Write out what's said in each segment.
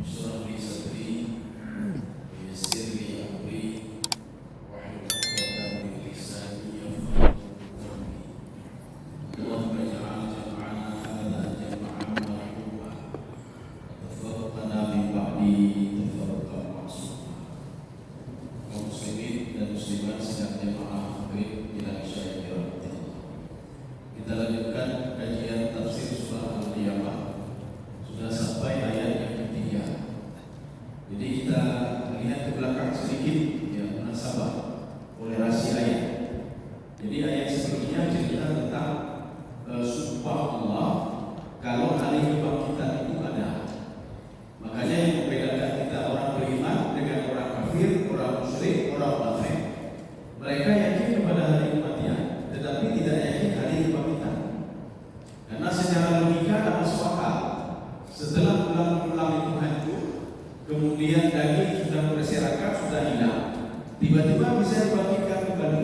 اشرح لي صدري ويسر لي أمري واحلل عقدة من لساني يفقهوا قولي. اللهم اجعل جمعنا هذا جمعا مرحوما وتفرقنا من بعده تفرقا معصوما. Kaum muslimin dan muslimat sidang jamaah maghrib ila isya yang dirahmati Allah. Kita lanjutkan kajian tafsir surah Al-Qiyamah. Sudah sampai ayat yang ketiga. Jadi kita lihat ke belakang sedikit ya, munasabah kolerasi ayat. Jadi ayat sebelumnya cerita tentang sumpah Allah kalau hari kebangkitan itu ada. Makanya yang membedakan kita orang beriman dengan orang kafir, orang musyrik, orang munafik. Mereka yakin kepada hari kematian, tetapi tidak yakin hari kebangkitan. Karena secara logika dan masuk akal. Setelah tulang-tulang itu hancur, kemudian daging sudah berserakat, sudah hilang, tiba-tiba bisa dibangkitkan kembali.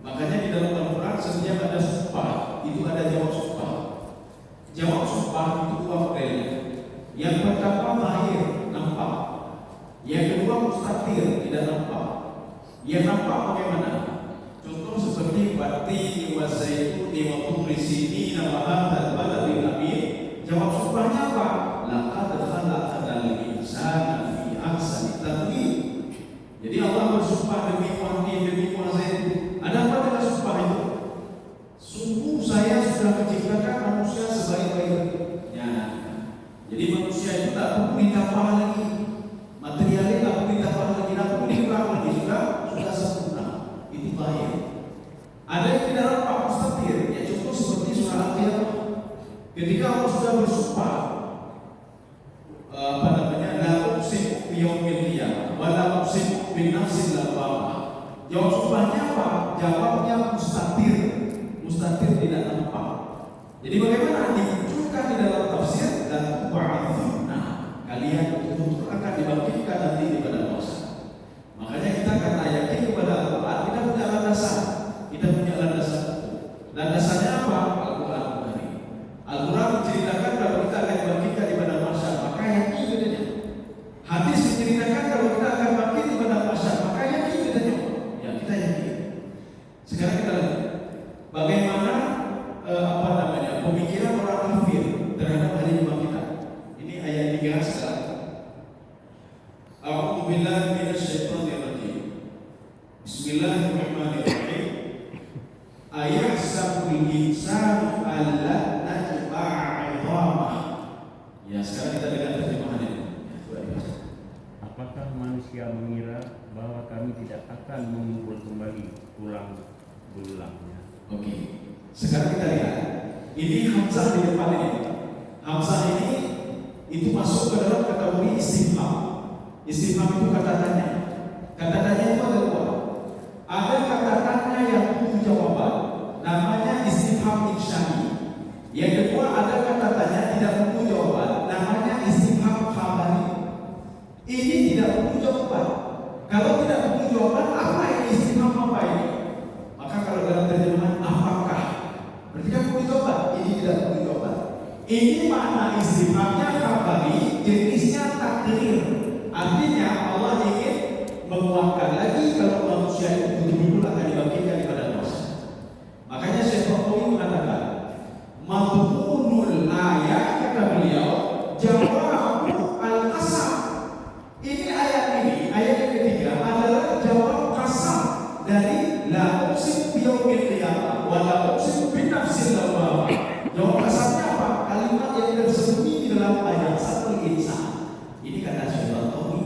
Makanya di dalam Al-Quran setiap ada sumpah, itu ada jawab sumpah. Jawab sumpah itu dua modelnya. Yang pertama lahir, nampak. Yang kedua mustatir, tidak nampak. Yang nampak bagaimana? Contoh seperti bati wa zaituni wa turi sinina wa hadzal baladil amin. Jawab sumpahnya apa? Laqad khalaqal insana fi ahsani taqwim. Jadi Allah bersumpah demi wahdi, demi zaitun. Ada apa dengan sumpah itu? Sungguh saya sudah menciptakan manusia sebaik-baiknya. Jadi manusia itu tak perlu ditambah lagi, materialnya tak perlu ditambah lagi, tak perlu dikurang lagi, sudah sempurna. Itu bahaya. Ada yang tidak nampak mustatir, ya contoh seperti surah Al-Qiyamah. Ketika Allah sudah bersumpah, la uqsimu biyaumil qiyamah wa la uqsimu bin nafsil lawwamah. Jawab sumpahnya apa? Jawabnya mustatir. Mustatir tidak nampak. Jadi bagaimana dimunculkan di dalam tafsir dan wa'adzuna, kalian betul-betul akan dibangkitkan nanti di padang mahsyar. Makanya kita karena yakin kepada Al-Quran, kita punya landasan. Kita punya landasan. Landasannya apa? Al-Quran Al-Karim. Al-Quran menceritakan kalau kita akan dibangkitkan di padang mahsyar, maka yakin bedanya. Hadis menceritakan kalau kita akan bangkit di padang mahsyar, maka yakin bedanya. Ya kita yakin. Sekarang kita lihat bagaimana pemikiran orang kafir terhadap hari kebangkitan. Ini ayat 3 sekarang. A'udzu billahi minasyaitonir rajim. Bismillahirrahmanirrahim. Ayahsabul insanu alla najma'a 'idhamah. Ya, sekarang kita dengar terjemahan ini. Apakah manusia mengira bahwa kami tidak akan mengumpul kembali tulang belulangnya? Oke. Sekarang kita lihat. Ini hamzah di depan ini. Hamzah ini itu masuk ke dalam kategori istifham. Istifham itu kata tanya. Kata tanya itu ada dua. Ada kata tanya yang butuh jawaban, namanya istifham insyai. Yang kedua ada kata tanya tidak butuh jawaban, namanya istifham khabari. Ini tidak butuh jawaban. Kalau tidak butuh jawaban, apa ini istifham apa ini? Maka kalau dalam terjemahan apakah? Berarti kan butuh jawaban. Ini tidak butuh jawaban. Ini makna istifhamnya khabari, jenisnya takdir. Artinya Allah ingin menguatkan lagi kalau manusia itu betul-betul akan dibangkitkan di padang mahsyar. Makanya Syekh Tontowi mengatakan, madhunul ayat, kata beliau, jawabu al-qasam. Ini ayat yang ketiga adalah jawab qasam dari la uqsimu biyaumil qiyamah wa la uqsimu bin nafsil lawwamah. Jawab qasamnya apa? Kalimat yang tersembunyi di dalam ayat satu insan. Ini kata Syekh Tontowi.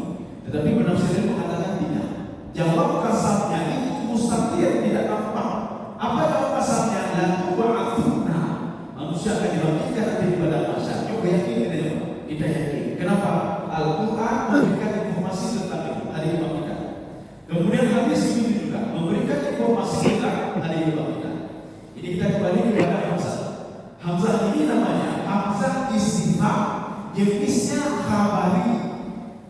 Tetapi penafsiran mengatakan tidak. Jawab qasamnya itu mustatir, tidak nampak. Apa jawab qasamnya? La tub'atsuna. Manusia akan dibangkitkan nanti di padang mahsyar. Coba yakin tidak? Kita yakin. Kenapa? Al-Quran memberikan informasi tentang itu, hari kebangkitan. Kemudian hadis ini juga memberikan informasi tentang hari kebangkitan. Ini kita kembali kepada Hamzah. Hamzah ini namanya Hamzah istifham, jenisnya khabari.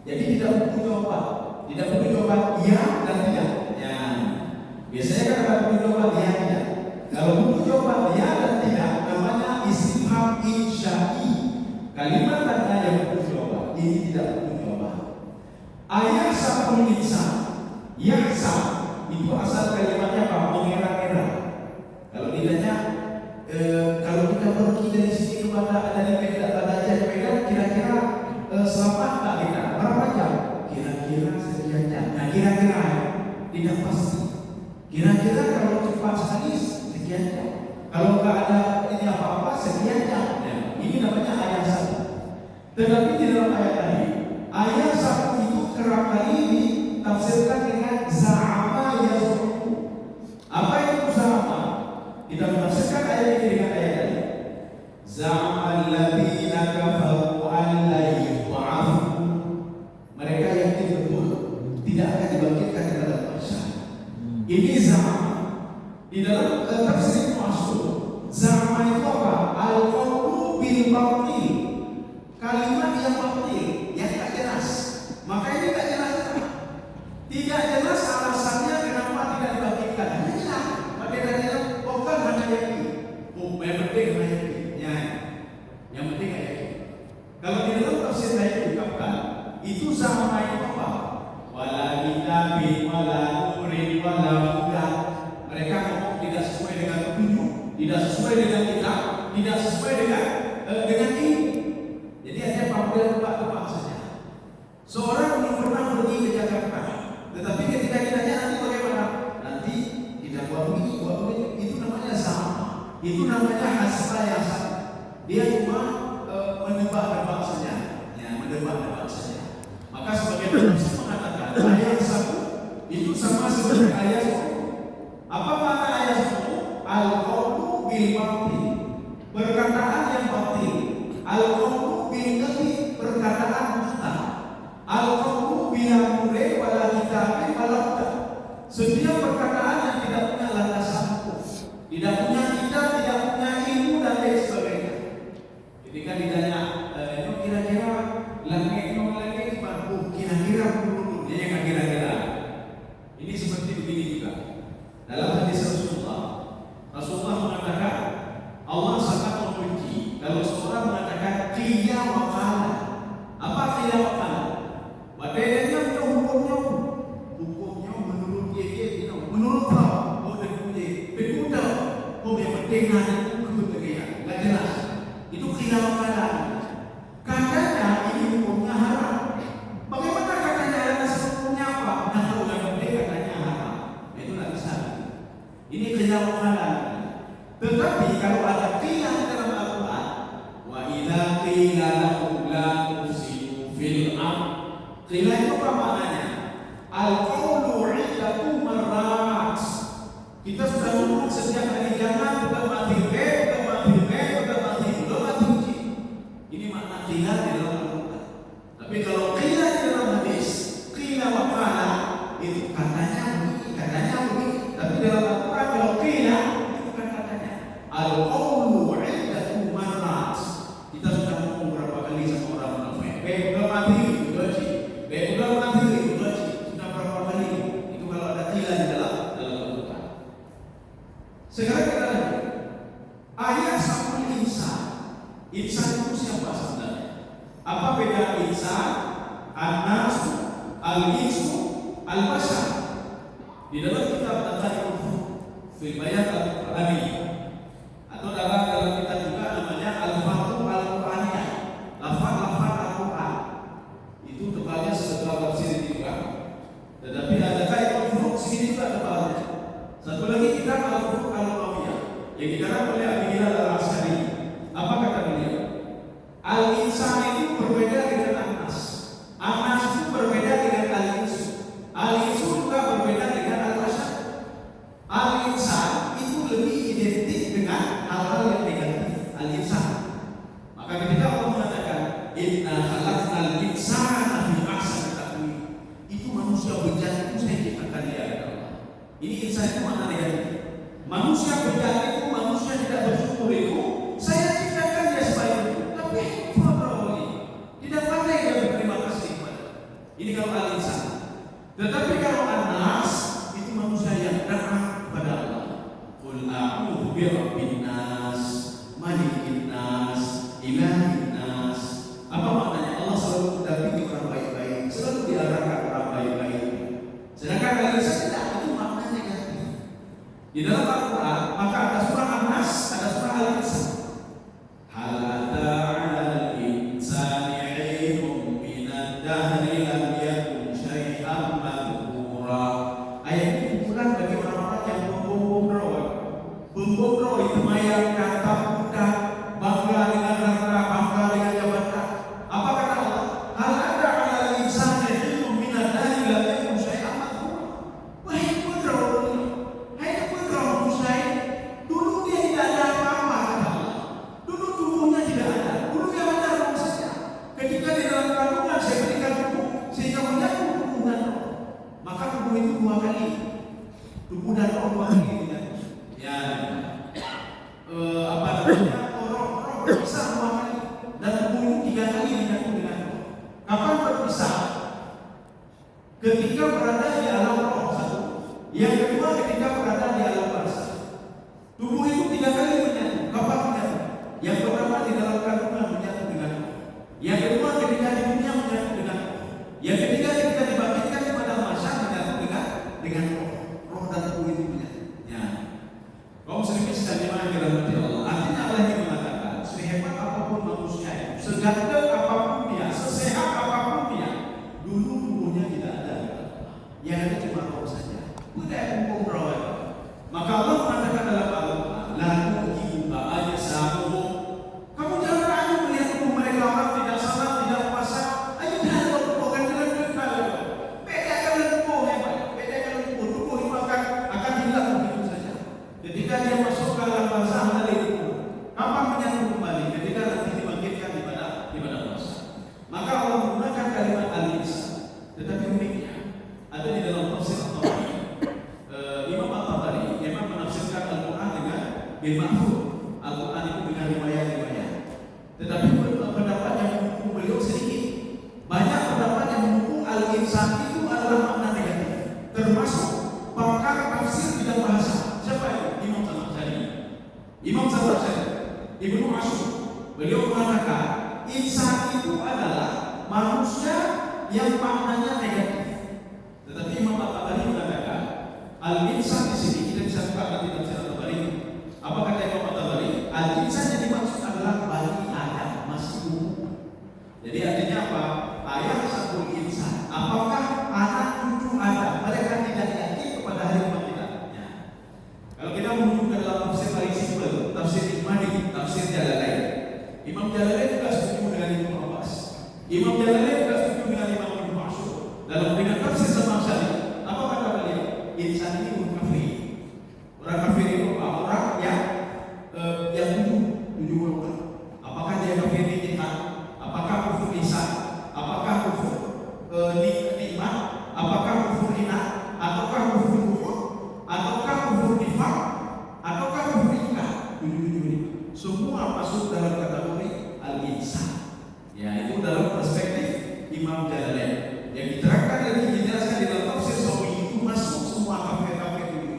Jadi tidak butuh jawaban. Tidak butuh jawaban iya dan tidak. Ya. Biasanya kan ada butuh jawaban iya tidak. Kalau butuh jawaban iya dan tidak, namanya istifham insyai. Kalimat tanya yang butuh jawaban. ini tidak perlu jawaban. Ayat sabun insan, yaksa itu asal kalimatnya apa? Mengira-ngira. Kalau ditanya, kalau kita pergi dari sini kepada dari Medan kira-kira selamat tak kita? Berapa jam? Kira-kira sekian jam. Nah, kira-kira tidak pasti. Kira-kira kalau cepat sekali sekian jam. Kalau nggak ada ini apa-apa sekian jam. Ya, ini namanya ayat satu. Tetapi di dalam ayat tadi, ayat satu itu kerap kali ditafsirkan dengan za'ama yaz'umu. Apa itu za'ama? Kita menafsirkan ayat ini dengan ayat tadi. Za'ama alladziina kafaru an la yub'atsu. Mereka yakin betul tidak akan dibangkitkan di dalam mahsyar. Ini za'ama. Di dalam tafsir masuk, za'ama itu apa? Al-qawlu bil batil. Kalimat yang batil, yang tak jelas. Maka ini tak jelas. Tidak jelas alasannya kenapa tidak dibangkitkan. Hanya jelas. Mereka bilang, oh kan hanya yakin. Oh, yang penting hanya yakin. Ya, yang penting hanya yakin. Kalau di dalam tafsir saya diungkapkan, itu sama itu apa? Wala kitabin wala nurin wala huda. Mereka ngomong tidak sesuai dengan petunjuk, tidak sesuai dengan kitab, tidak sesuai dengan ini. Jadi hanya pamrih tebak-tebak saja. Seorang belum pernah pergi ke Jakarta, tetapi ketika ditanya nanti bagaimana? Nanti kita buat begini, itu namanya sama. Itu namanya hasra yang sama. Dia cuma menebak-nebak saja, ya, menebak-nebak saja. Maka sebagai penulis mengatakan ayat satu itu sama seperti ayat satu. Apa makna ayat satu? Al-qawlu bil batil, perkataan yang batil. Al-qawlu bil kadhib, perkataan dusta. Al-qawlu bila mure wala kitabin wala huda. Setiap perkataan yang tidak punya landasan hukum, tidak punya kitab, tidak punya ilmu dan lain sebagainya. Ketika ditanya, kira-kira langit kira-kira dia yang kira-kira. Ini seperti begini juga. Dalam hadis Rasulullah mengatakan Allah sangat membenci kalau seorang mengatakan qila wa qala. Apa qila wa qala? Wadainya hukumnya menurut dia, menurut kau, betul, yang penting nanti nggak jelas. Itu qila wa qala. Katanya ini hukumnya haram. Bagaimana katanya hukumnya apa? Nah, kalau yang penting katanya haram. Itu nggak bisa. Ini qila wa qala. Tetapi kalau ada qila dalam Al-Quran, wa idza qila lahum la tusiru fil ard. Qila itu apa maknanya? Al-qawlu 'iddatu marrat. Kita sudah ngomong setiap hari jangan bermati be. Ini makna qila di dalam Al-Quran. Tapi kalau qila di dalam hadis, qila wa qala, itu katanya begini. Tapi dalam Al-Quran kalau qila al-qawlu 'iddatu marrat. Kita sudah ngomong berapa kali sama orang munafik. Sudah mati sudah berapa kali. Itu kalau ada qila di dalam Al-Quran. Sekarang kita lanjut. Ayat sabul insan. Insan itu siapa sebenarnya? Apa beda insan, an-nas, al-insu, al-bashar? Di dalam kitab At-Tariq fil Bayan Al-Qur'ani, atau dalam kitab juga namanya Al-Fathu Al-Qur'aniyah, lafaz-lafaz Al-Qur'an. Itu tebalnya sebelah tafsir juga. Tetapi ada kaitan furuk sini juga tebalnya. Satu lagi kitab Al-Furuq Al-Qawiyah yang dikarang oleh Abi Hilal Al-Asy'ari. Apa kata beliau? Al-insan itu berbeda dengan an-nas. An-nas itu berbeda dengan al-insu. Al-insu juga berbeda dengan al-bashar. Al-insan itu lebih identik dengan hal-hal yang negatif. Al-insan. Maka ketika Allah mengatakan inna khalaqnal insana fi ahsani taqwim, itu manusia bejat itu saya ciptakan dia oleh Allah. Ini insan itu makna negatif. Manusia bejat itu, manusia tidak bersyukur itu, saya ciptakan dia sebaik itu. Tapi tidak pandai dia berterima kasih kepada. Ini kalau al-insan. Tetapi kalau an-nas itu manusia yang taat kepada Allah. Qul a'udzu birabbin nas, malikin nas, ilahin nas. Apa maknanya? Allah selalu dua kali, tubuh dan roh dua kali. Ya, apa namanya, roh berpisah dua kali dan tubuh itu tiga kali menyatu dengan roh. Kapan berpisah? Ketika berada di alam roh satu, yang kedua ketika berada di alam barzah. Tubuh itu tiga kali menyatu. Kapan menyatu? Yang pertama di dalam kandungan menyatu dengan roh. Yang kedua ketika di dunia menyatu dengan roh. Yang ketiga ketika dibangkitkan kepada masa menyatu dengan roh. Roh dan tubuh itu menyatu. Ya. Kaum muslimin sekalian dirahmati Allah. Artinya Allah yang mengatakan, sehebat apapun manusia itu, seganteng apapun dia, sesehat apapun dia, dulu tubuhnya tidak ada. Yang ada cuma roh saja. Tidak hukum roh. Maka Allah mengatakan dalam Al-Quran, lalu dibuka aja sahabatmu. Kamu jangan ragu melihat tubuh mereka orang tidak salat, tidak puasa. Ayo jangan bukan dengan mereka. Bedakan tubuh hebat, bedakan tubuh itu akan hilang begitu saja. Ketika dia masuk ke alam barzah dari tubuh, kapan menyatu kembali? Ketika nanti dibangkitkan di pada masa. Maka Allah menggunakan kalimat al-insan. Tetapi uniknya ada di dalam tafsir At-Tabari. Imam At-Tabari memang menafsirkan Al-Quran dengan bil-mahfuz. Al-Quran itu dengan riwayat-riwayat. Tetapi pendapat yang mendukung beliau sedikit. Banyak pendapat yang mendukung al-insan itu adalah makna negatif. Termasuk pakar tafsir bidang bahasa. Siapa itu? Imam Zamakhsyari. Imam Zamakhsyari, Ibnu Asyur. Beliau mengatakan insan itu adalah manusia yang maknanya negatif. Tetapi Imam At-Tabari mengatakan al-insan di sini kita bisa buka nanti tafsir At-Tabari. Apa kata Imam At-Tabari? Al-insan yang dimaksud adalah bani Adam, masih umum. Jadi artinya apa? Ayah satu insan. Apakah anak cucu Adam mereka tidak yakin kepada hari kebangkitan? Ya. Kalau kita menuju ke dalam tafsir paling simpel, tafsir Imani, tafsir Jalalain. Imam Jalalain juga setuju dengan Ibnu Abbas. Imam Jalalain juga setuju dengan Imam Ibnu Asyur. Dalam dengan tafsir Zamakhsyari, apa kata beliau? Insan ini kafir. Orang kafir itu orang yang tujuh golongan. Apakah dia kafir nikmat? Apakah kufur lisan? Apakah kufur nikmat? Apakah kufur inat? Ataukah kufur kufur? Ataukah kufur nifaq? Ataukah kufur ingkar? Tujuh ini semua masuk dalam kategori al-insan. Ya, itu dalam perspektif Imam Jalalain. Yang diterangkan dan dijelaskan di dalam tafsir Sawi itu masuk semua kafir-kafir itu.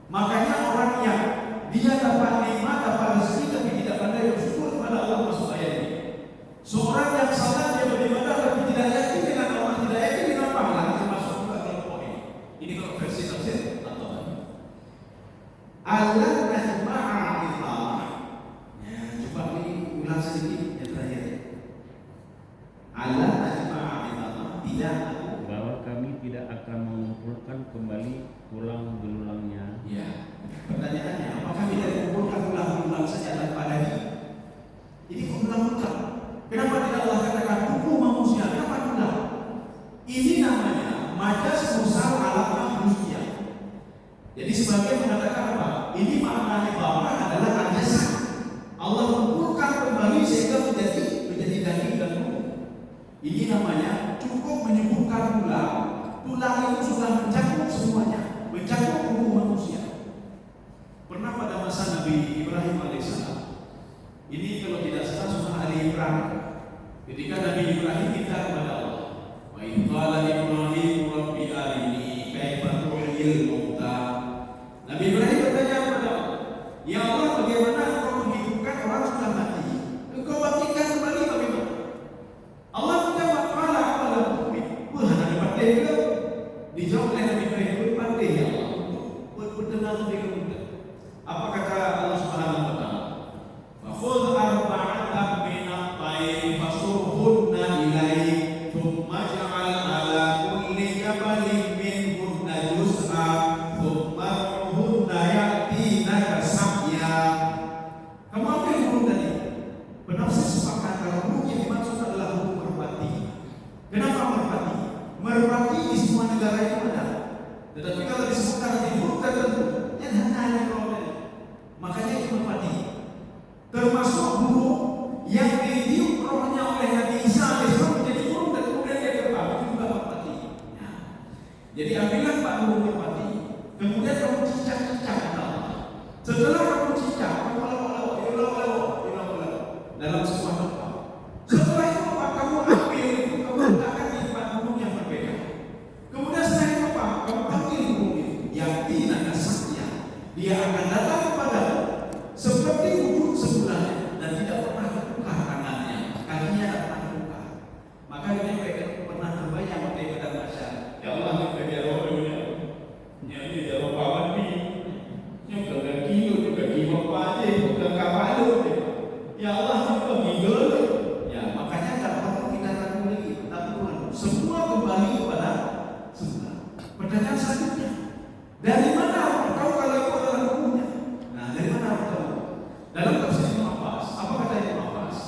Makanya orang yang dia dapat nikmat, dapat rezeki tapi tidak pandai bersyukur kepada Allah masuk ayat ini. Seorang yang salah dia beribadah tapi tidak yakin dengan Allah, tidak yakin dengan pahala, termasuk juga kelompok ini. Ini kalau versi tafsir atau Allah najma'a illallah. Ya, coba ini ulang sedikit yang terakhir. Allah najma'a tidak, bahwa kami tidak akan mengumpulkan kembali tulang belulangnya. Ya. Pertanyaannya, apakah tidak dikumpulkan tulang belulang saja tanpa lagi? Ini berulang-ulang. Kenapa tidak Allah katakan tubuh manusia? Kenapa tulang? Ini namanya majas mursal alam manusia. Jadi sebagian mengatakan apa? Ini maknanya bahwa adalah ajasan. Allah kumpulkan kembali sehingga menjadi daging dan tubuh. Ini namanya cukup menyebutkan tulang. Tulang itu sudah mencakup semuanya, mencakup tubuh manusia. Pernah pada masa Nabi Ibrahim alaihissalam. Ini kalau tidak salah surah Ali Imran. Ketika Nabi Ibrahim minta kepada Allah, wa idh qala Ibrahim rabbi arini kaifa tuhyil mauta. Nabi Ibrahim bertanya kepada Allah, ya Allah, bagaimana engkau menghidupkan orang sudah mati? Engkau bangkitkan kembali bagaimana? Allah menjawab, qala awalam tu'min. Wah, Nabi pandai juga. Dijawab oleh Nabi Ibrahim, pandai ya Allah untuk berdengar dengan mudah. Apa kata Allah Subhanahu wa taala? Fa khudh arba'atan min at-tayr fasurhunna ilayk thumma ja'al 'ala kulli jabalin minhunna juz'a thumma ruhunna ya'tinaka sa'ya. Kamu ambil burung tadi. Penafsir sepakat kalau burung yang dimaksud adalah burung merpati. Kenapa merpati? Merpati di semua negara itu ada. Tetapi kalau disebutkan di burung tertentu, yang hanya ada kalau tadi. Makanya itu merpati. Termasuk burung yang ditiup rohnya oleh Nabi Isa alaihissalam menjadi burung dan kemudian dia terbang. Itu juga merpati. Ya. Jadi ambillah Pak Setelah kamu cincang, kamu dalam sebuah tempat. Setelah itu apa? Kamu ambil itu, kamu letakkan di tempat gunung yang berbeda. Kemudian setelah itu apa? Kamu panggil gunung itu, yakin nasabnya, dia akan datang kepadamu seperti wujud sebelahnya dan tidak pernah terbuka tangannya, kakinya tidak pernah terbuka. Maka mereka pernah terbayang waktu ibadah masyarakat. Ya Allah, kita jauh dunia. Ini jauh kawan ni. Yang kaki itu kaki bapa aja, bukan kapal itu. Ya Allah, kita gila. Ya, makanya tak perlu kita ragu lagi. Tapi semua kembali kepada semula. Pertanyaan selanjutnya, dari mana orang tahu kalau itu adalah hukumnya? Nah, dari mana orang tahu? Dalam tafsir Ibnu Abbas, apa kata Ibnu Abbas?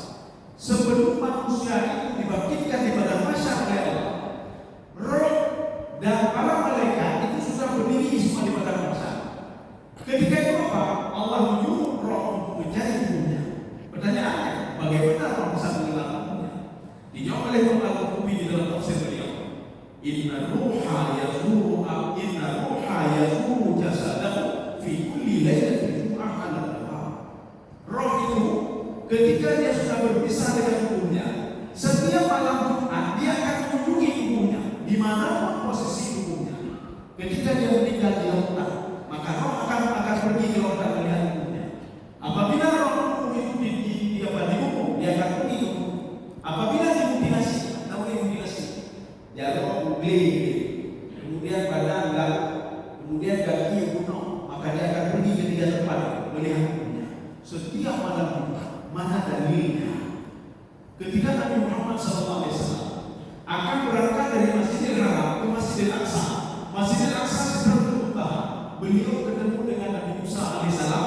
Sebelum manusia itu dibangkitkan di padang mahsyar oleh Allah, roh dan para malaikat itu sudah berdiri semua di padang mahsyar. Ketika itu apa? Allah menyuruh roh untuk mencari tubuhnya. Pertanyaannya, bagaimana roh bisa menghilang tubuhnya? Dijawab oleh Imam Al-Qurtubi di dalam tafsir beliau. Inna ruha yazuru jasadahu fi kulli lailatin jum'ah al-qamar. Roh itu ketika dia sudah berpisah dengan tubuhnya, setiap malam Jumat dia akan mengunjungi tubuhnya di mana posisi tubuhnya. Ketika dia meninggal di lautan, maka roh akan pergi ke lautan melihat tubuhnya. Apabila roh itu dihukum, dia akan pergi ke tubuh. Apabila dimutilasi, tahu dimutilasi, ya roh kemudian badan lalu, kemudian kaki bunuh, maka dia akan pergi ke 3 tempat melihat tubuhnya. Setiap malam Jumat, mana dalilnya? Ketika Nabi Muhammad SAW akan berangkat dari Masjidil Haram ke Masjidil Aqsa, Masjidil Aqsa sedang terbuka. Beliau ketemu dengan Nabi Musa alaihissalam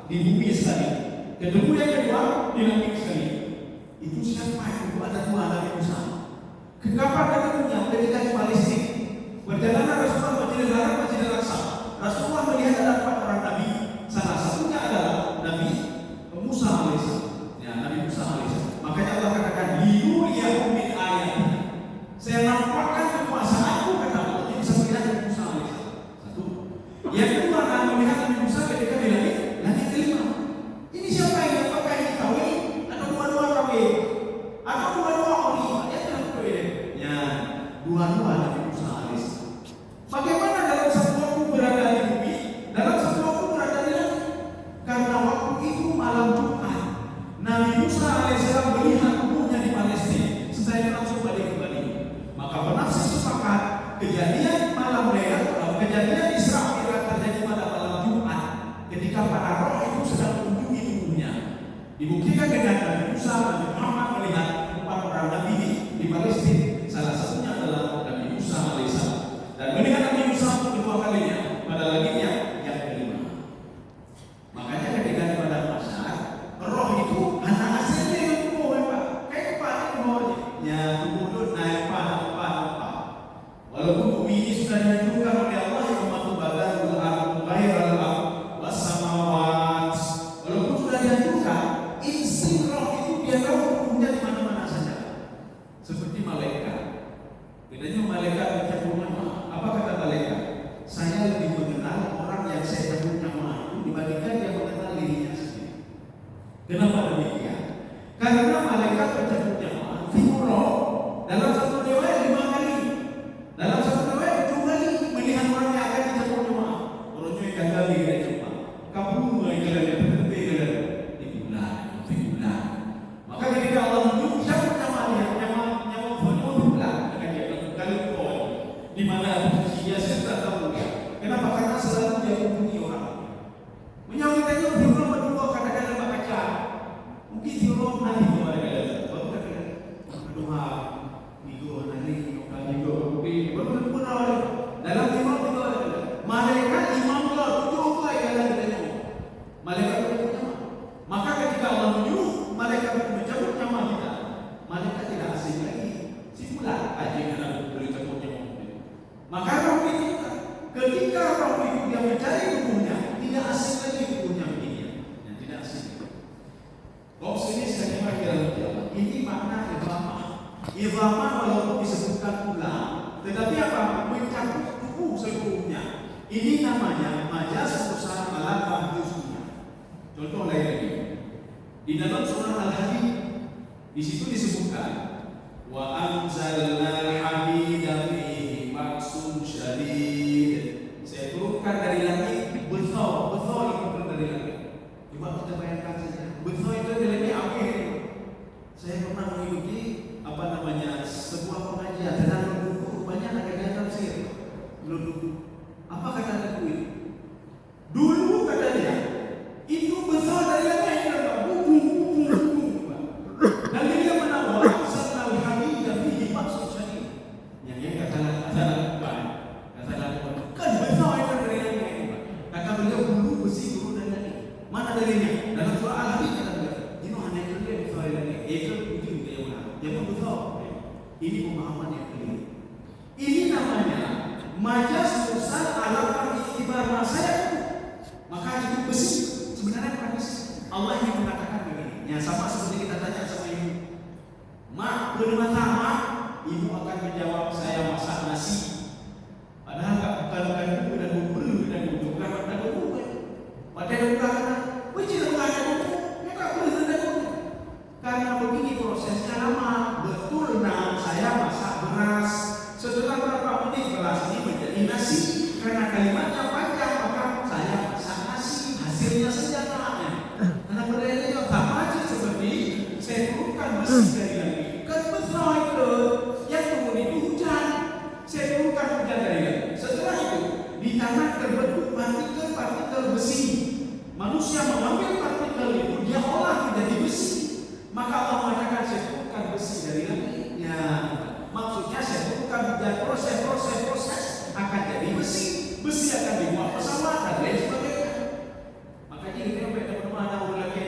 di bumi sekali. Ketemu yang kedua di langit sekali. Itu siapa itu? Ada dua Nabi Musa. Kapan ketemunya? Ketika di Palestina. Perjalanan Rasulullah Masjidil Haram, Masjidil Aqsa. Rasulullah melihat ada 4 orang Nabi. Salah satunya adalah Nabi Musa alaihissalam. Ya, Nabi Musa alaihissalam. Makanya Allah katakan, "Liyuriyakum min ayati." Saya nampakkan kekuasaanku, kata Allah, yang bisa melihat Nabi Musa alaihissalam. Satu. Yang kedua, melihat Nabi Musa ketika di langit kelima. Ini siapa ini? Apakah ini tauhid atau dua-dua tauhid? Atau dua-dua orang? Ya, tauhid. Ya, dua-dua Nabi Musa alaihissalam. Bagaimana dalam satu waktu berada di bumi, dalam satu waktu berada di langit? Karena waktu itu malam Jumat, Nabi Musa alaihissalam melihat tubuhnya di Palestina. Setelah itu langsung balik kembali. Maka penafsir sepakat kejadian malam Lailatul kejadian Isra Mi'raj terjadi pada malam Jumat ketika para roh itu sedang mengunjungi tubuhnya. Dibuktikan dengan Nabi Musa dan Muhammad melihat 4 orang Nabi di Palestina. Salah satunya adalah Nabi Musa alaihissalam. Dan melihat Nabi Musa untuk kedua kalinya pada langitnya yang kelima. Makanya ketika di padang mahsyar, roh itu anak hasilnya yang tubuh, Pak. Kayak kepala di bawahnya. Ya, tubuh naik pada. Walaupun bumi ini sudah dihancurkan oleh Allah yang membantu badan ghairal ardh was samawat. Walaupun sudah dihancurkan, insting roh itu dia tahu tubuhnya di mana-mana saja. Seperti malaikat. Bedanya malaikat bercampur nyawa. Apa kata malaikat? Saya lebih mengenal orang yang saya campur nyawa itu dibandingkan dia mengenal dirinya sendiri. Kenapa demikian? Karena malaikat bercampur nyawa, roh dalam satu riwayat 5 kali. Dalam satu riwayat 7 kali melihat orang yang akan dicampur nyawa. Orangnya ikan kali kita coba. Kamu ikan kali di bulan. Maka ketika Allah menunjuk campur nyawa dia, nyawa bulan, maka dia kali di mana posisi dia saya tak tahu. Kenapa? Karena selalu dia menghubungi orang. Menyambut aja firman berdua kadang-kadang baca. Mungkin firman nanti kadang-kadang. Baru kadang-kadang berdoa minggu nanti minggu baru benar. Dalam firman itu malaikat 57 kali kadang-kadang. Malaikat berdoa. Maka ketika Allah menyuruh malaikat mencabut nyawa kita, malaikat tidak asing lagi. Simulan aja yang boleh cabut nyawa. Maka roh itu ketika roh itu dia mencari tubuhnya, tidak asing lagi tubuhnya begini, yang tidak asing. Box ini saya kira ini makna idhamah. Idhamah walaupun disebutkan ulang, tetapi apa? Mencakup tubuh seluruhnya. Ini namanya majaz usaha alat mahjusnya. Contoh lain lagi. Di dalam surah Al-Hadid di situ disebutkan wa anzalnal hadida fihi ba'sun syadid. Saya turunkan dari langit bethau itu turun dari langit. Coba kita bayangkan saja. Bethau itu dari langit apa itu? Saya pernah mengikuti sebuah pengajian tentang buku banyak ada kajian tafsir. Dulu apa kata buku ini? Dulu katanya itu besar dari langit buku. Dan dia menawar asal hadid fihi ba'sun syadid. Yang kata kan besar itu dari langit. Kata beliau dulu besi dulu dari langit. Mana darinya? Dalam surah Al-Hadid kata beliau. Ini hanya itu dia besar dari langit. Itu ujung dia mana? Yang besar. Ini pemahaman yang keliru. Ini namanya majas mursal ala iktibar masaya. Maka itu besi sebenarnya bukan besi. Allah yang mengatakan begini. Yang sama seperti kita tanya sama ibu. Mak, berumah tangga, ibu akan menjawab saya masak nasi. Padahal bukan ibu dan bubur dan bubur dan bubur. Padahal bukan. Wajib bukan bubur. Ya tak boleh dan bubur. Karena begini prosesnya lama. Betul nah saya masak beras. Setelah berapa menit beras ini menjadi nasi. Karena kalimatnya panjang maka saya masak nasi. Hasilnya senjatanya. Karena bedanya sama aja seperti saya turunkan besi dari langit. Kan besar itu yang kemudian itu hujan. Saya turunkan hujan dari langit. Setelah itu di tanah terbentuk partikel besi. Manusia mengambil partikel itu dia olah menjadi besi. Maka Allah mengatakan saya turunkan besi dari langitnya. Maksudnya saya turunkan dan proses akan jadi besi. Besi akan dibuat pesawat dan lain sebagainya. Makanya kita teman-teman ada orang lagi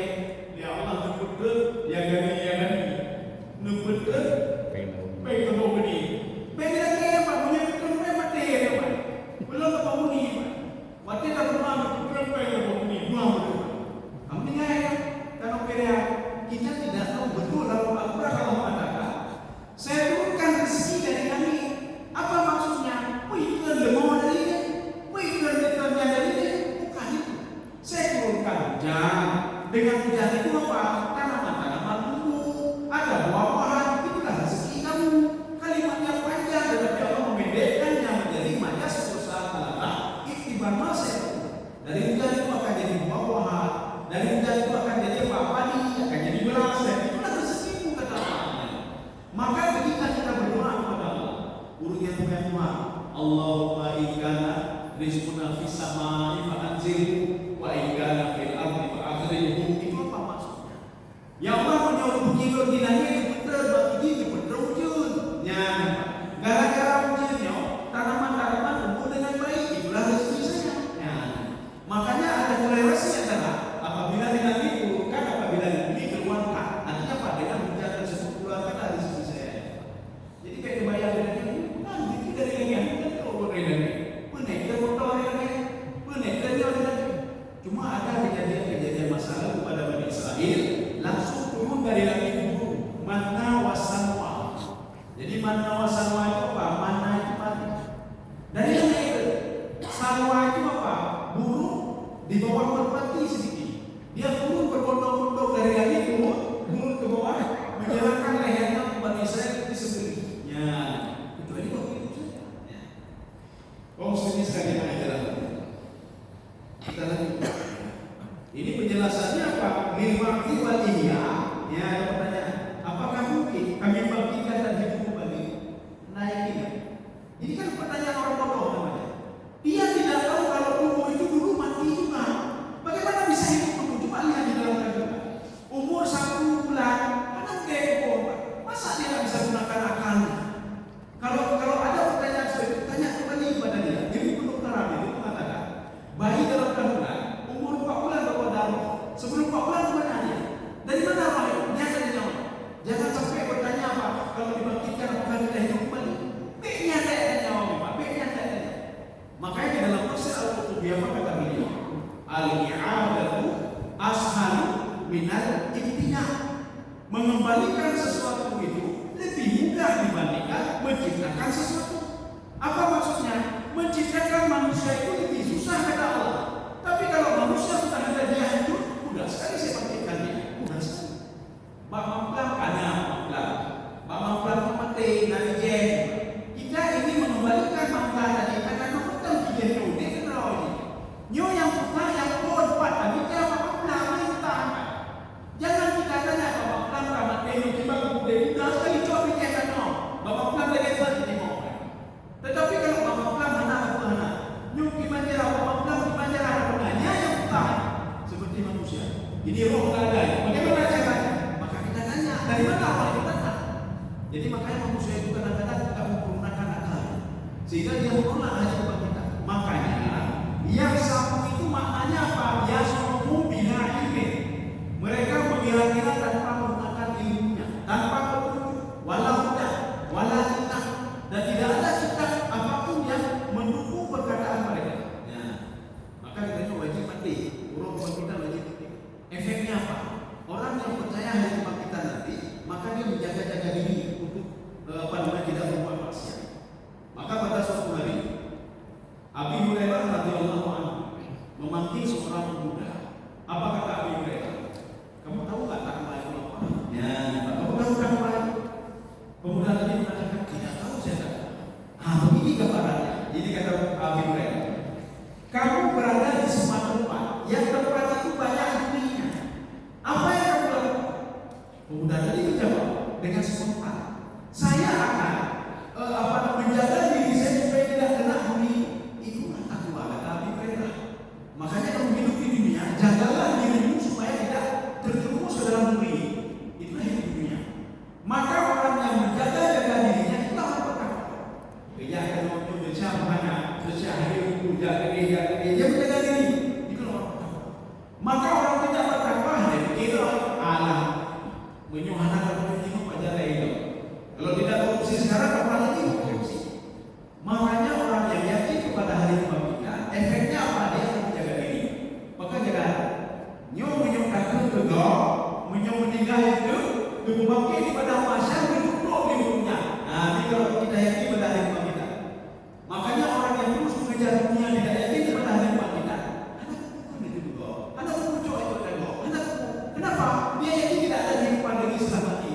ya Allah ngebut ya gani ngebut baik mau beri baik lagi apa punya kita mati ya Pak belum apa buni mati tak pernah berapa yang buni dua kami ya kalau kira kita tidak tahu betul lalu Al-Quran kalau mengatakan saya turunkan rezeki dari kami apa maksudnya itu lemah dari ini itu lemah dari ini bukan itu saya turunkan hujan dengan hujan itu apa tanaman tumbuh ada buah-buahan itulah rezeki kamu kalimat yang panjang tetapi Allah memendekkannya menjadi majas usaha Allah iktibar masa dari hujan itu akan jadi buah-buahan dari hujan itu akan jadi padi akan jadi beras dan itulah rezekimu kata Allah. Maka ketika kita berdoa kepada Allah urutnya Tuhan Allahumma ikana rizquna fis samai fa anzilhu wa ikana fil ardi fa akhrijhu. Itu apa maksudnya? Ya Allah menyuruh kita di langit betul bagi kita berwujud. Ya, gara-gara wujudnya tanaman-tanaman tumbuh dengan baik itulah rezeki saya. Ya. Makanya ada korelasi antara apabila dengan itu kan apabila ini keluarkan artinya apa dengan hujan tersebut keluarkan dari rezeki saya. Jadi kayak kebayang dengan ini bukan rezeki dari yang kan kalau dari langit. Benar kita berdoa dengan benar kita dengan cuma ada kejadian masa lalu pada Bani Israel langsung turun dari langit burung manna wasalwa. Jadi manna wasalwa itu apa? Manna itu mati. Dari langit itu salwa itu apa? Burung di bawah merpati sedikit. Dia turun berbondong-bondong dari langit turun ke bawah menjalankan lehernya Bani Israel di sebelahnya. Kecuali waktu itu saja. Oh, ini sekali ajaran. Kita lanjut. Ini penjelasannya apa? Lil-waqti wal ihya. Ya, ada pertanyaan. Apakah mungkin kami bangkitkan dan hidup kembali? Naik ini. Ini kan pertanyaan orang bodoh namanya. Dia tidak tahu kalau tubuh itu dulu mati juga. sehingga dia menolak haji kebangkitan. Makanya yang sapu itu maknanya apa? Yasmu bila ilmi. Mereka mengira-ngira tanpa menggunakan ilmunya, tanpa petunjuk, wala huda, wala kitab, dan tidak ada kitab apapun yang mendukung perkataan mereka. Ya. Maka kita wajib mati, urut kebangkitan wajib mati. Efeknya apa? Orang yang percaya hari kebangkitan nanti, maka dia menjaga-jaga diri untuk tidak berbuat maksiat. Maka pada suatu hari, Abi Hurairah radhiyallahu anhu memanggil seorang pemuda. Apa kata Abi Hurairah? Kamu tahu nggak takwa itu apa? Ya, kamu tahu takwa itu? Pemuda tadi mengatakan tidak tahu saya tahu. Begini gambarannya. Jadi kata Abi Hurairah, kamu berada di sebuah tempat yang tempat itu banyak durinya. Apa yang kamu lakukan? Pemuda tadi menjawab dengan spontan, saya akan menjaga diri saya supaya tidak kena duri. Itulah takwa kata Abi Hurairah. Makanya kamu hidup di dunia, jagalah dirimu supaya tidak terjerumus ke dalam duri. Itulah hidup di dunia. Maka orang yang menjaga dirinya itulah orang bertakwa. Dia kalau berusaha mana, berusaha hidup, jaga diri, dia menjaga diri. Itulah orang bertakwa. Maka orang tidak bertakwa dia kira alam menyuhana kalau hidup aja itu. Kalau tidak korupsi sekarang apalagi korupsi. Makanya orang yang yakin kepada hari kebangkitan, efeknya apa? Dia akan menjaga diri. Maka jangan nyom kata tegak, meninggal itu berbangkit di padang mahsyar duduk di dunia. Nah, ini kalau kita yakin pada hari kebangkitan. Makanya orang yang terus mengejar dunia tidak yakin kepada hari kebangkitan. Kenapa? Dia yakin tidak ada kehidupan lagi setelah mati.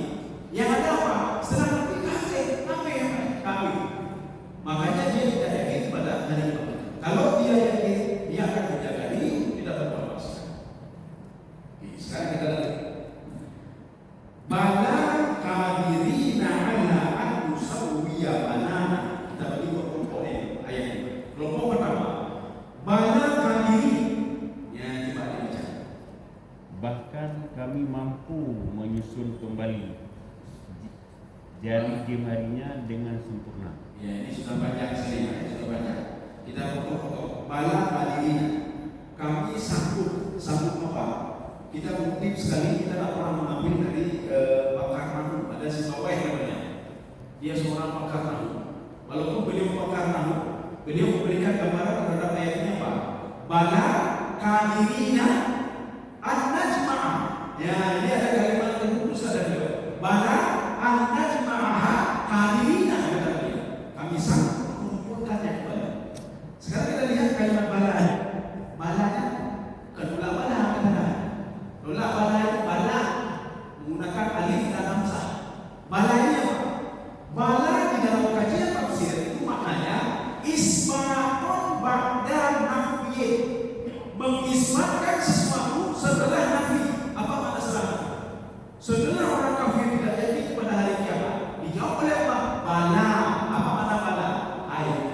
Yang ada apa? Setelah mati kafir. Makanya dia tidak yakin pada hari kebangkitan. Kalau dia yakin, dia akan menjaga diri, tidak berbuat maksiat. Sekarang kita lihat. Bala kadirina ala an tusawwiya banana. Kita bagi dua komponen ayat ini. Kelompok pertama, bala kadiri. Ya, coba dibaca. Bahkan kami mampu menyusun kembali jari jemarinya dengan sempurna. Ya, ini sudah banyak sekali, sudah banyak. Kita pokok bala kadirina. Kami sanggup apa? Kita mengutip sekali, kita tak pernah mengambil dari pakar nahu. Ada si Bawai namanya. Dia seorang pakar nahu. Walaupun beliau pakar nahu, beliau memberikan gambaran terhadap ayatnya apa? Bala kadirina an-najma'ah. Ya, ini ada kalimat yang khusus ada beliau. Bala an-najma'ah kadirina kata beliau. Kami sanggup mengumpulkannya kembali. Sekarang kita lihat kalimat bala. Balanya kedua bala kata. Tolak bala itu bala menggunakan alif dan hamzah. Bala ini apa? Bala di dalam kajian tafsir itu maknanya isbatun ba'da nafyi. Mengisbatkan sesuatu setelah nafi. Apa makna setelah nafi? Setelah orang kafir tidak yakin kepada hari kiamat, dijawab oleh Allah, bala. Apa makna bala? Ayat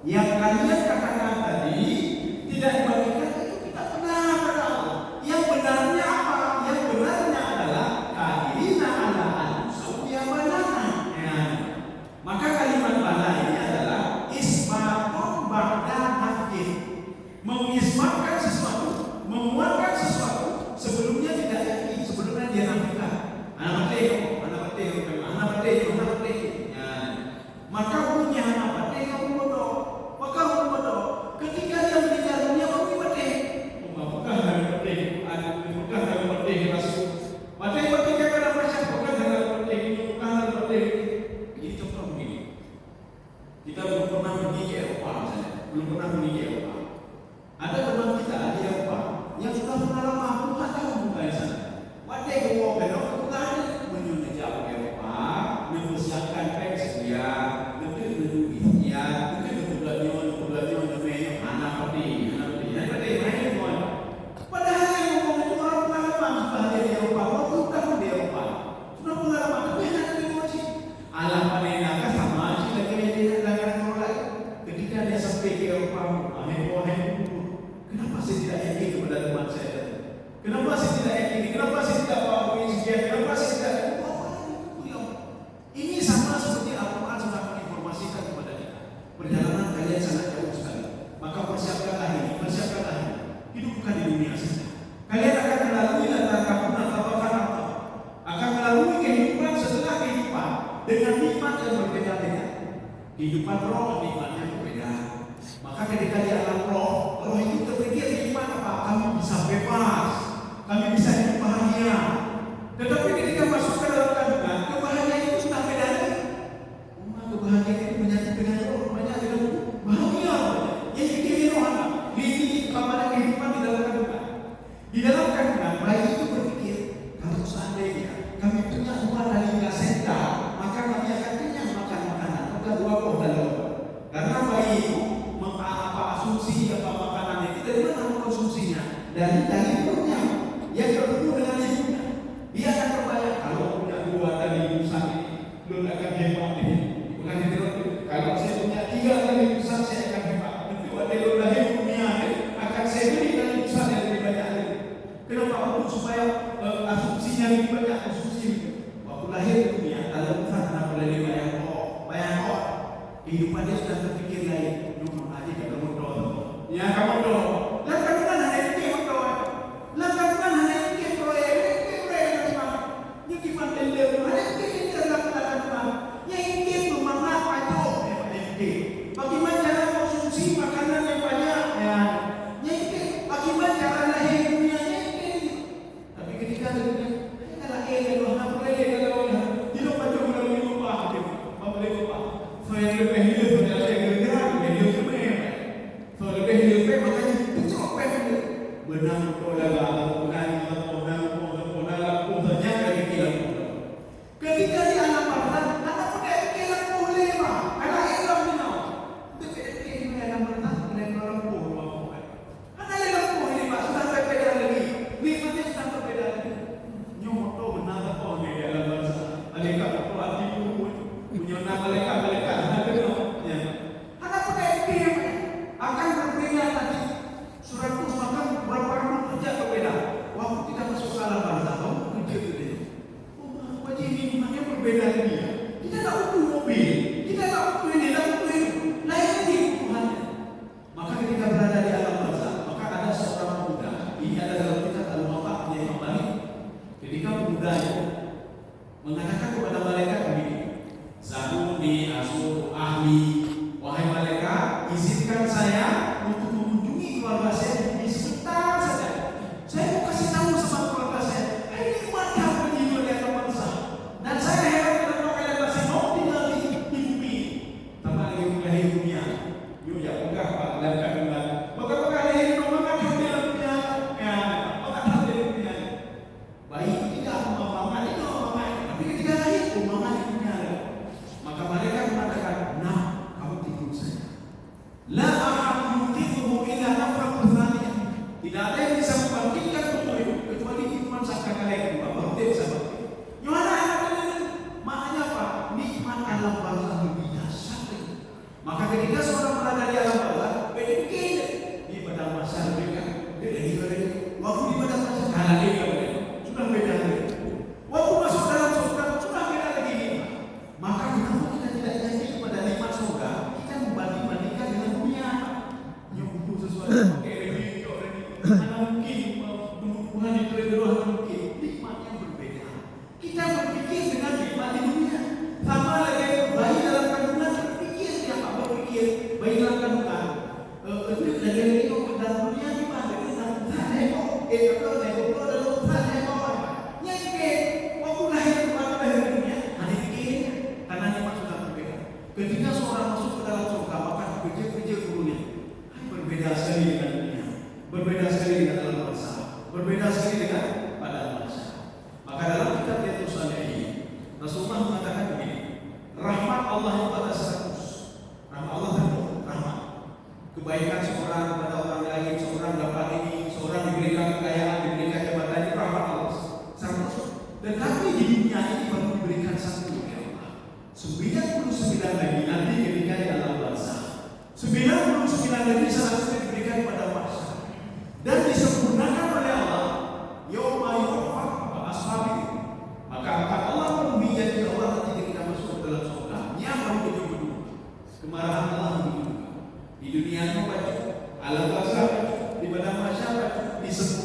yang kalian katakan tadi tidak dibagikan itu tidak benar kata Allah. Yang benarnya apa? Yang benarnya adalah kadirina ala al-sawiyah balana. Ya. Maka kalimat bala ini adalah isbatun ba'da nafyi. Mengisbatkan sesuatu, menguatkan sesuatu sebelumnya tidak yakin, sebelumnya dia nafikan. Anak bateo. Ya. Maka punya anak bateo bodoh. Maka bodoh. Ketika dia meninggal dunia baru bateo. Apakah hari bateo? Apakah hari bateo rasul? Bateo ketika pada masa apakah hari bateo? Apakah hari bateo? Ini contoh begini. Kita belum pernah pergi ke Eropa misalnya. Belum pernah pergi ke Eropa. Ada teman kita di Eropa yang sudah pengalaman puluhan tahun bukan di sana. Wadai bawa belok bukan menuju jauh Eropa, mempersiapkan peks dia, mungkin dia, mungkin belajar namanya anak peti. Padahal yang ngomong itu orang pengalaman sudah di Eropa, waktu tahun di Eropa sudah pengalaman, tapi hanya di Mochi. Alam panenaka sama aja lagi orang lain. Ketika dia sampai ke Eropa, kenapa saya tidak yakin kepada teman saya? Kenapa saya tidak yakin? Kenapa saya tidak pahami sekian? Kenapa saya tidak? Ini sama seperti Al-Quran sudah menginformasikan kepada kita. dunia saja. Kalian akan melalui latar kabun atau bahkan akan melalui kehidupan setelah kehidupan dengan nikmat yang berbeda-beda. Kehidupan roh nikmatnya berbeda. Maka ketika di alam roh itu terpikir nikmat apa? Kami bisa bebas, kami bisa hidup bahagia. Tetapi ketika masuk ke dalam kandungan, kebahagiaan itu sudah beda lagi. Kebahagiaan itu menyatu dengan roh, banyak dengan bahagia. Yang bikin roh anak, ini kepada kehidupan di dalam kandungan. Di dalam kandungan, bayi itu berpikir, kalau seandainya kami punya uang dari placenta, maka kami akan kenyang makan makanan, bukan dua buah dalam. Karena bayi itu asumsi makanan itu dari mana mengkonsumsinya? Dari perutnya yang bertemu dengan ibunya. Dia akan terbayang kalau punya dua dari pusat ini, belum akan hebat ini. Bukan itu. Kalau saya punya 3 dari pusat, saya akan hebat. Itu adalah lahir dunia akan saya beli dari pusat yang lebih banyak lagi. Kenapa? Untuk supaya asumsinya lebih banyak asumsi. Waktu lahir dunia, kalau pusat anak boleh bayang kok. Kehidupan dia sudah terpikir lain. Ya kamu doa. Lah kandungan hanya ini doa. Lah kandungan hanya ini doa. Ini gimana dia? Hanya ini dalam kandungan. Yang ini bermakna apa itu? Bagaimana cara konsumsi makanan yang banyak? Ya. Yang ini bagaimana cara lahir dunianya ini? Tapi ketika dunia, kalau kalau nak boleh kalau hidup macam orang lupa, apa boleh lupa? Saya lebih hidup dari negara, hidup lebih lebih makanya tercopet benang dalam saja dari kilang. Ketika di alam barzakh, anak muda kilang boleh mah, anak Islam ni nak. Tapi di alam barzakh boleh orang buah. Anak Islam boleh mah sudah berbeda lagi. Nikmatnya sudah berbeda lagi. Nyoto benar apa ni alam barzakh? Mereka tu hati punya nama mereka. Ya. Anak muda akan berbeda tadi. Surat makan berapa rukun kerja berbeda. Waktu kita masuk ke alam barzakh, kerja berbeda. Wajib ini maknanya berbeda lagi. Kita tak butuh mobil, kita tak butuh ini, tak butuh itu. Lain lagi kebutuhannya. Maka ketika berada di alam barzakh, maka ada seorang pemuda. Ini ada dalam kitab Al-Wafa' yang Malik. Ketika pemuda itu mengatakan kepada malaikat begini, Zabuni asur ahli. Wahai malaikat, izinkan saya untuk mengunjungi keluarga saya di sebentar saja. Saya mau kasih tahu sama keluarga saya, ini mana penjiwa di alam barzakh. Dan saya heran kenapa kalian masih mau tinggal di bumi. Tambah lagi lahir dunia. Yuk ya enggak Pak, dan kandungan. Maka lahir rumah dunia. Ya, maka lahir dunia. Baik tidak mama itu mama. Tapi ketika lahir mama dunia. Maka mereka mengatakan, nah la ahad yunqidhuhu illa nafratun thaniyah. Tidak ada yang bisa membangkitkan tubuh itu kecuali iman sangkakala yang kedua. Baru dia bisa bangkit. Yohana maknanya apa? Nikmat alam barzakh lebih dahsyat. Maka ketika seorang berada di alam barzakh, begini di padang mahsyar mereka, waktu di padang mahsyar kalah dia sudah beda lagi. Waktu masuk dalam surga sudah beda lagi. Maka kenapa kita tidak janji pada nikmat surga? Kita membanding-bandingkan dengan dunia. Yang butuh sesuatu pakai remeh, mana mungkin Tuhan itu lebih mungkin nikmatnya berbeda. Kita berpikir dengan nikmat di dunia. Sama lagi bayi dalam kandungan berpikir siapa berpikir bayi dalam kandungan. Dari itu dalam dunia di mana kita tengok, kalau dalam tengok yang ke waktu lahir kepada lahir dunia, ada pikir karena nikmat sudah berbeda. Ketika seorang masuk ke dalam surga, maka kerja-kerja gurunya berbeda sekali dengan dunia, berbeda sekali dengan alam barzakh, berbeda sekali dengan padang mahsyar. Maka dalam kitab Riyadhus Shalihin, Rasulullah mengatakan begini, rahmat Allah itu ada 100. Rahmat Allah penuh, rahmat. Kebaikan seorang kepada orang lain, seorang dapat ini, seorang diberikan kekayaan, diberikan jabatan, itu rahmat Allah 100. Tetapi di dunia ini baru diberikan 1 oleh Allah. 99 lagi nanti diberikan di alam barzakh. 99 lagi selanjutnya diberikan pada mahsyar. Dan disempurnakan oleh Allah. Yauma yurfa ashabi. Maka akan Allah memenuhi janji Allah nanti ketika masuk ke dalam surga. Nyaman betul-betul. Kemarahan Allah betul. Di dunia ini baju, alam barzakh, di padang mahsyar disempurnakan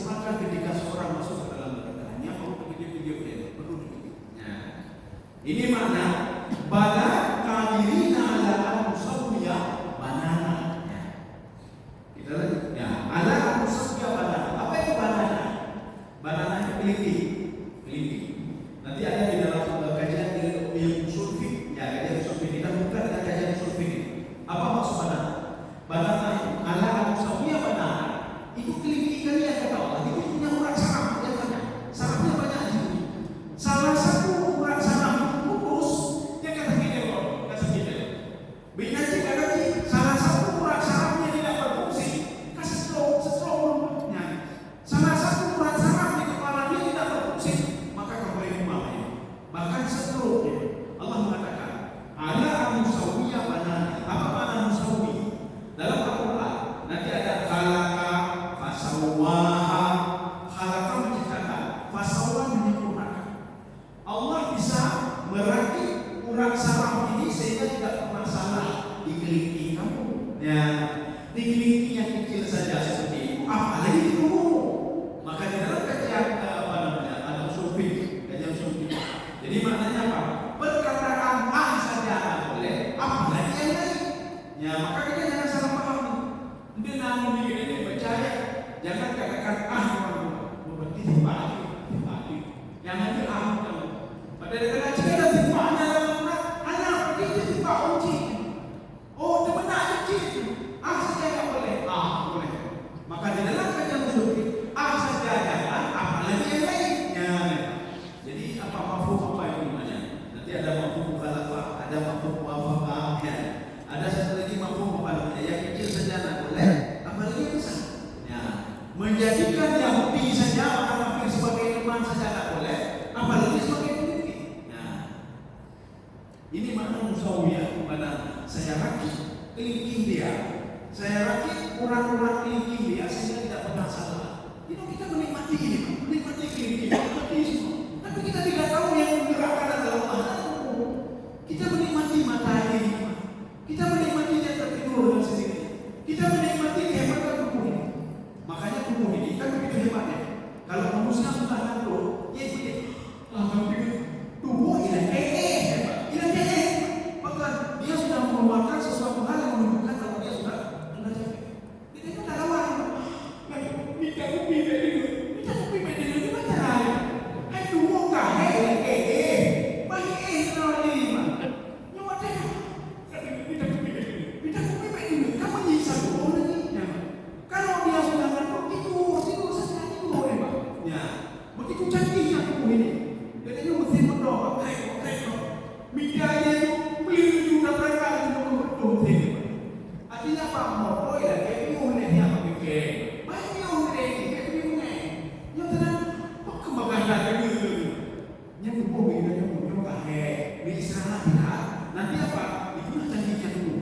Ya, maka kita jangan salah paham. Dia namun ini percaya, jangan katakan orang tua berarti simpati. Yang nanti kamu. Pada kena cerita simpatnya anak pergi simpat uji. Oh, dia benar uji. Saya tak boleh. Boleh. Maka di dalam kajian usul saja jangan, apalagi yang lainnya. Jadi apa mafhum apa yang namanya? Nanti ada mafhum mukhalafah, ada mafhum muwafaqah, ya. Ada satu lagi mafhum apa namanya? Yang kecil saja tak boleh, apalagi yang besar. Ya. Menjadikan Yahudi saja orang kafir sebagai teman saja tak boleh, apalagi sebagai pemimpin. Nah, ini makna musawiyah pada saya rakit kelingking dia. Saya rakit orang-orang kelingking dia sehingga tidak pernah salah. Itu kita menikmati ini, menikmati kelingking, menikmati semua. Tapi kita tidak tahu yang menggerakkan adalah Allah. Kita menikmati matahari, kita menikmati dia tertidur dengan sendiri. Kita menikmati kehebatan tubuh ini. Makanya tubuh ini kan begitu hebatnya. Kalau manusia sudah ngantuk, ya begitu. Tubuh ini hebat, ini bahkan dia sudah mengeluarkan sesuatu hal yang menunjukkan kalau dia sudah capek. Kita itu tak lawan. Minta kopi dulu di mana lain? Hai tubuh kah? Bagi sekali mah. Nyawa dia. Minta kopi dulu. Kamu nyiksa tubuh lagi. Kalau dia sudah ngantuk tidur saja tidur hebat. Ya, begitu cantiknya tubuh ini. Katanya mesti berdoa, minta dia beli juga mereka itu mesti. Artinya apa? Mau ya kayak ini apa pikir? Banyak ini kayak ini. Yang tenang, kebakaran lagi. Yang tubuh ini yang muncul kahek di istirahat tidak. Nanti apa? Itu cantiknya tubuh.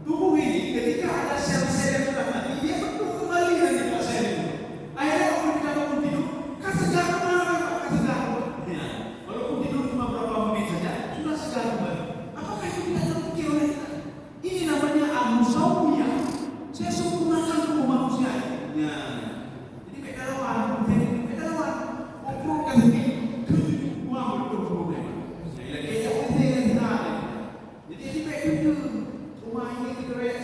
Tubuh ini ketika ada sel-sel yang sudah mati, dia bentuk kembali dari sel itu. Akhirnya kalau kita bangun tidur, segar ya. Walaupun tidur cuma berapa menit saja, sudah segar kembali. Apakah itu tidak terpikir oleh kita? Ini namanya al-musawiyah. Saya sempurnakan tubuh manusia. Ya. Jadi beda lawan, ngobrol kan ini, wah betul problem. Saya lagi yang penting ada. Jadi ini baik itu. Rumah ini kita bayar,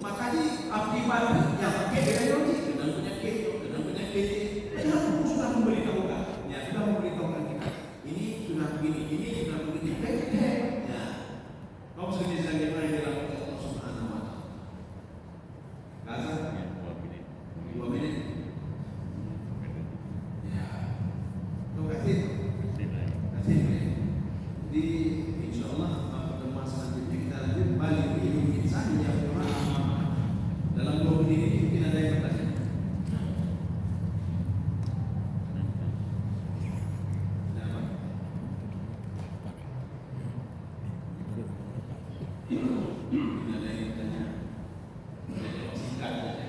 makanya akibat yang pakai teknologi dan punya kita sudah memberitahukan, ya sudah memberitahukan kita. Ini sudah begini, ini sudah begini. Ya, kau sendiri sedang berada dalam Allah Subhanahu Wa Taala. Kata 2 menit. Ya, kau kasih. Di insyaallah pertemuan selanjutnya kita lanjut balik ke ilmu insan yang dalam 2 menit ini mungkin ada yang bertanya. Ada yang bertanya? Singkat saja.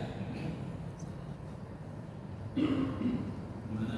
Mana?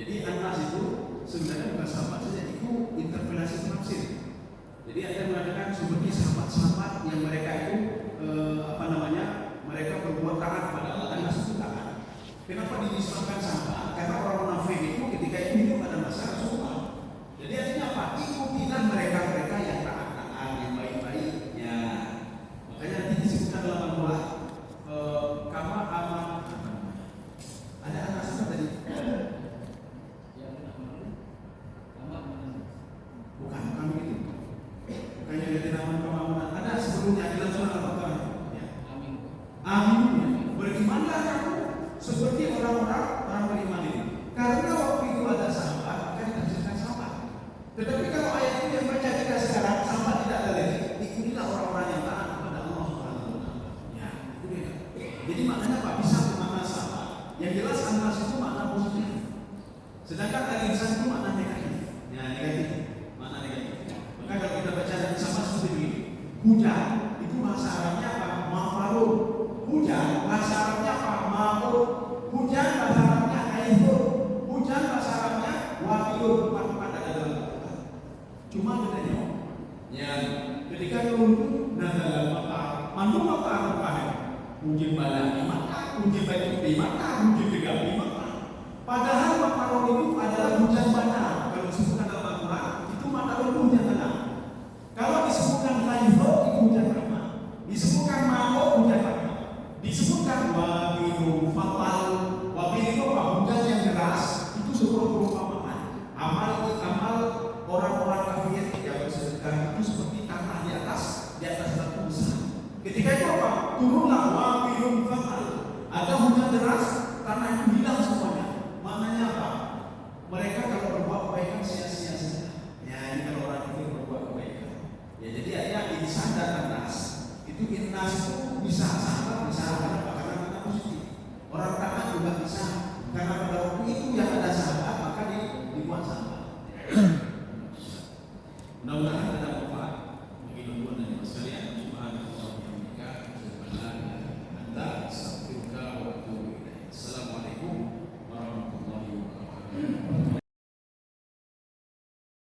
Jadi Anas itu sebenarnya bukan sahabat saja, itu interpelasi tafsir. Jadi ada mengatakan seperti sahabat-sahabat yang mereka itu mereka berbuat taat kepada Allah. Anas itu taat. Kenapa dinisbahkan sahabat? Karena orang munafik itu ketika itu hidup pada masa Rasulullah. Jadi artinya apa? Ikutilah mereka yang taat, yang baik-baik. Ya. Makanya nanti disebutkan dalam Al-Quran kama aman. Ada anak apa tadi? Bukan begitu. Bukannya dia tidak aman. Ada sebelumnya dalam surah Al-Baqarah. Ya. Amin. Berimanlah kamu seperti orang beriman ini. Karena waktu itu ada sahabat, maka ditafsirkan sahabat. Tetapi kalau ayat itu yang baca kita sekarang, sahabat tidak ada lagi. Ikutilah orang-orang yang taat kepada Allah Subhanahu Wa Taala. Ya, itu beda. Jadi maknanya Pak bisa bermakna sahabat. Yang jelas Anas itu makna positif. Sedangkan al-insan itu makna negatif. Ya, negatif. Makna negatif. Maka kalau kita baca Hujan itu bahasa Arabnya apa? Mafarun. Hujan bahasa Arabnya apa? Ma'un. Hujan bahasa Arabnya aifun. Hujan bahasa Arabnya wabiun. Pada dalam Al-Quran. Cuma bedanya yang ketika turun nazal matar, mandu matar apa? Hujan badai di Makkah, hujan badai di Makkah, hujan dekat di Makkah. Padahal matarun itu adalah hujan badai. Kalau disebutkan dalam Al-Quran itu matarun hujan badai. Kalau disebutkan ghaizun itu hujan rahmat. Disebutkan ma'un hujan rahmat. Disebutkan wabilu fatal. Wabil itu apa? Hujan yang deras. Itu sebuah perumpamaan. Amal orang-orang kafir yang bersedekah itu seperti tanah di atas batu besar. Ketika itu apa? Turunlah wabilun fatal. Ada hujan deras, tanah itu hilang semuanya. Maknanya apa? Mereka kalau berbuat kebaikan sia-sia saja. Ya, ini kalau orang kafir berbuat kebaikan. Ya, jadi ada insan dan anas. Itu innas itu bisa